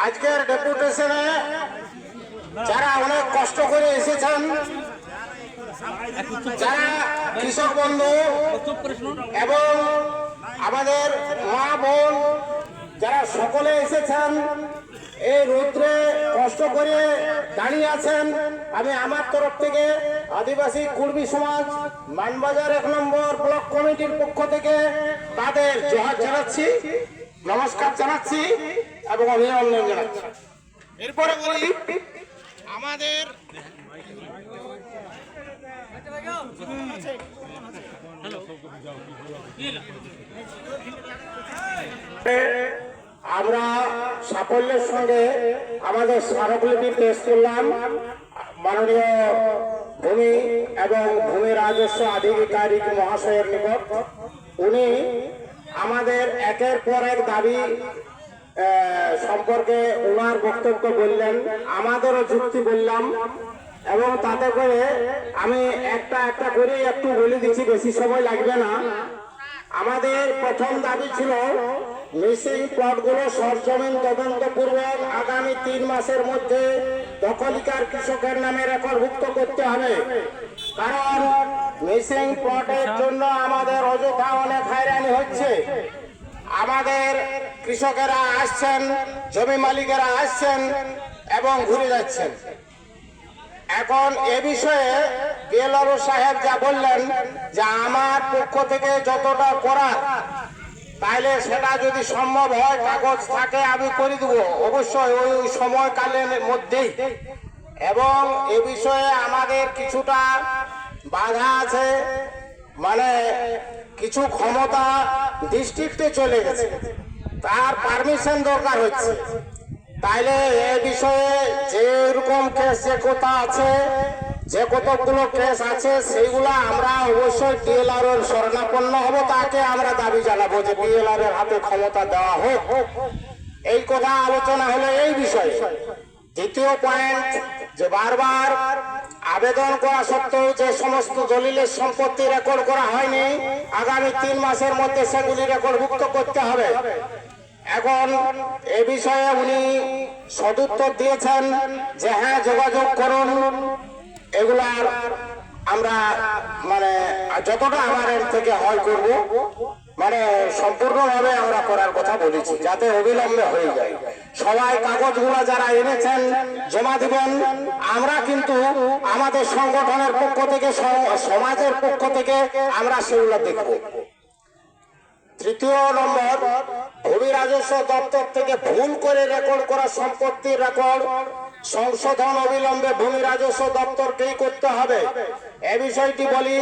আজকের ডেপুটেশনে যারা অনেক কষ্ট করে এসেছেন, যারা কৃষক বন্ধু এবং আমাদের মা বোন যারা সকলে এসেছেন, এই রৌদ্রে কষ্ট করে দাঁড়িয়ে আছেন, আমি আমার তরফ থেকে আদিবাসী কুর্মী সমাজ মানবাজার 1 নম্বর ব্লক কমিটির পক্ষ থেকে তাদের জোহার জানাচ্ছি, নমস্কার জানাচ্ছি এবং অভিনন্দন জানাচ্ছি। এরপরে বলি আমাদের আমরা সাফল্যের সঙ্গে আমাদের স্মারকলিপি পেশ করলাম মাননীয় ভূমি এবং ভূমি রাজস্ব আধিকারিক মহাশয়ের নিকট। উনি আমাদের একের পর এক দাবি সম্পর্কে ওনার বক্তব্য বললেন, আমাদেরও যুক্তি বললাম এবং তাতে করে আমি একটা একটা করে একটু বলে দিচ্ছি, বেশি সময় লাগবে না। আমাদের প্রথম দাবি ছিল মিসিং প্লটগুলো সরজমিন তদন্তপূর্বক আগামী 3 মাসের মধ্যে দখলদার কৃষকের নামে রেকর্ডভুক্ত করতে হবে। কারণ মিসিং প্লটের জন্য আমাদের অযথা অনেক হয়রানি হচ্ছে। আমাদের কৃষকেরা আসছেন, জমি মালিকেরা আসছেন এবং ঘুরে যাচ্ছেন। এখন এ বিষয়ে বিএলআরও সাহেব যা বললেন যে আমার পক্ষ থেকে যতটা করার, তাইলে সেটা যদি সম্ভব হয় কাগজ থাকে আমি করে দেবো অবশ্যই ওই সময়কালের মধ্যেই। এবং এ বিষয়ে আমাদের কিছুটা বাধা আছে, মানে কিছু ক্ষমতা ডিস্ট্রিক্টে চলে গেছে, তার পারমিশন দরকার হচ্ছে। তাইলে এ বিষয়ে যেরকম কেস যে কথা আছে, যে কতগুলো কেস আছে সেইগুলা আমরা অবশ্যই বিএলআর এর শরণাপন্ন হব, তাকে আমরা দাবি জানাবো যে বিএলআর এর হাতে ক্ষমতা দেওয়া হোক। এই কথা আলোচনা হলো এই বিষয়ে। দ্বিতীয় পয়েন্ট, যে বারবার আবেদন করা সত্ত্বেও যে সমস্ত দলিলের সম্পত্তি রেকর্ড করা হয়নি, আগামী 3 মাসের মধ্যে সেগুলি রেকর্ডভুক্ত করতে হবে। এখন এ বিষয়ে উনি সদুত্তর দিয়েছেন যে হ্যাঁ যোগাযোগ করুন, এগুলার আমরা মানে যতটা আমার এর থেকে হয় করব, মানে সম্পূর্ণভাবে আমরা করার কথা বলেছি যাতে অবিলম্বে হয়ে যায়। সবাই কাগজগুলো যারা এনেছেন জমা দিবেন, আমরা কিন্তু আমাদের সংগঠনের পক্ষ থেকে সমাজের পক্ষ থেকে আমরা সেগুলো দেখব। তৃতীয় নম্বর, ভূমি রাজস্ব দপ্তর থেকে ভুল করে রেকর্ড করা সম্পত্তির রেকর্ড সংশোধন অবিলম্বে ভূমি রাজস্ব দপ্তরকেই করতে হবে। এ বিষয়টি বলি,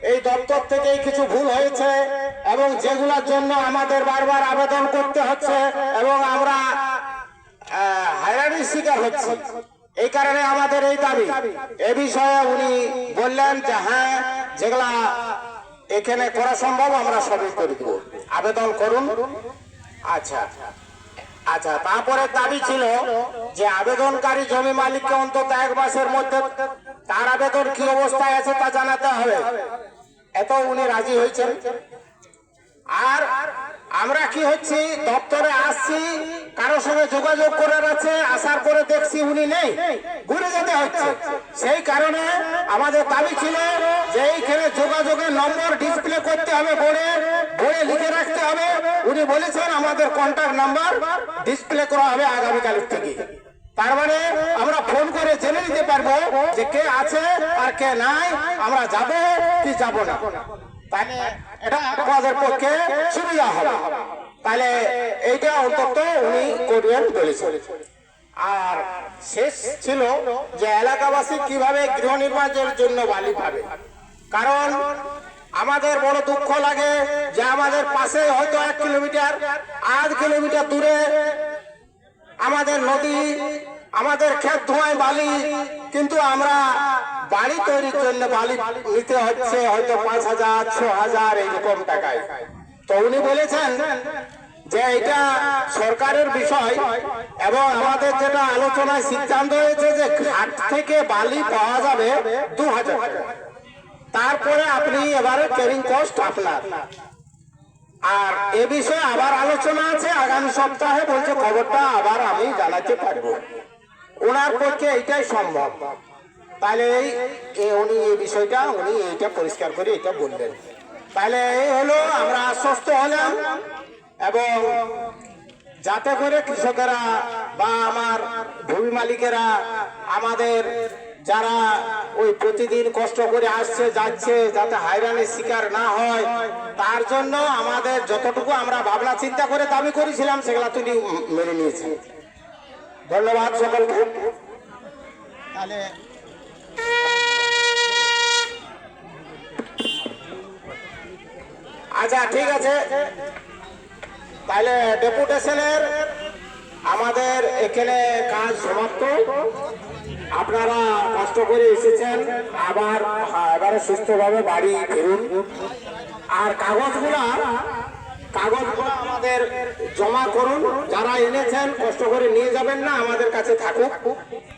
এই দপ্তর থেকেই কিছু ভুল হয়েছে এবং যেগুলোর জন্য আমাদের বারবার আবেদন করতে হচ্ছে এবং আমরা হয়রানির শিকার হচ্ছি। এই কারণে আমাদের এই দাবি। এ বিষয়ে উনি বললেন যে হ্যাঁ যেগুলা এখানে করা সম্ভব আমরা সবই করে দেব, আবেদন করুন। আচ্ছা আচ্ছা, তারপরে দাবি ছিল যে আবেদনকারী জমি মালিককে অন্তত 1 মাসের মধ্যে তার আবেদন কি অবস্থায় আছে তা জানাতে হবে। এত উনি রাজি হয়েছেন। আর আমরা কি হচ্ছি, দপ্তরে আসছি, কারোর সঙ্গে যোগাযোগ করার আছে, আসার পরে দেখছি উনি নেই, ঘুরে যেতে হচ্ছে। সেই কারণে আমাদের দাবি ছিল যে এইখানে যোগাযোগের নম্বর ডিসপ্লে করতে হবে, বোর্ডে লিখে রাখতে হবে। উনি বলেছেন আমাদের কন্ট্যাক্ট নাম্বার ডিসপ্লে করা হবে আগামীকালের থেকে। তার মানে আমরা ফোন করে জেনে নিতে পারবো যে কে আছে আর কে নাই, আমরা যাব কি যাব না। তাহলে এটা আমাদের পক্ষে সুবিধা হবে। তাহলে এইটা অন্তত উনি করবেন বলেছেন। আর শেষ ছিল যে এলাকাবাসী কিভাবে গৃহ নির্মাণের জন্য বালি পাবে। কারণ আমাদের বড় দুঃখ লাগে যে আমাদের পাশে হয়তো 1 কিলোমিটার 8 কিলোমিটার দূরে আমাদের নদী, আমাদের ক্ষেত ধোঁয়ায় বালি, কিন্তু আমরা বাড়ি তৈরির জন্য বালি নিতে হচ্ছে হয়তো 5,000 6,000 এইরকম টাকায়। তো উনি বলেছেন যে এটা সরকারের বিষয় এবং আমাদের যেটা আলোচনায় সিদ্ধান্ত হয়েছে যে ঘাট থেকে বালি পাওয়া যাবে 2,000 টাকা, তারপরে আপনি এবারে ক্যারিং কস্ট আপনার। আর এ বিষয়ে আবার আলোচনা আছে আগামী সপ্তাহে, বলছে খবরটা আবার আমি জানাতে পারবো। ওনার পক্ষে এইটাই সম্ভব। তাহলে উনি এই বিষয়টা উনি এইটা পরিষ্কার করে এটা বললেন। তাহলে এই হলো, আমরা আশ্বস্ত হলাম। এবং যাতে করে কৃষকেরা বা আমার ভূমি মালিকেরা, আমাদের যারা ওই প্রতিদিন কষ্ট করে আসছে যাচ্ছে, যাতে হয়রানির শিকার না হয়, তার জন্য আমাদের যতটুকু আমরা ভাবনা চিন্তা করে দাবি করেছিলাম সেগুলা তিনি মেনে নিয়েছেন। ধন্যবাদ সকলকে। তাহলে আচ্ছা, ঠিক আছে। তাহলে ডেপুটেশনের আমাদের এখানে কাজ সমাপ্ত। আপনারা কষ্ট করে এসেছেন, আবার এবারে সুস্থভাবে বাড়ি ফিরুন। আর কাগজগুলো আমাদের জমা করুন। যারা এনেছেন কষ্ট করে নিয়ে যাবেন না, আমাদের কাছে থাকুক।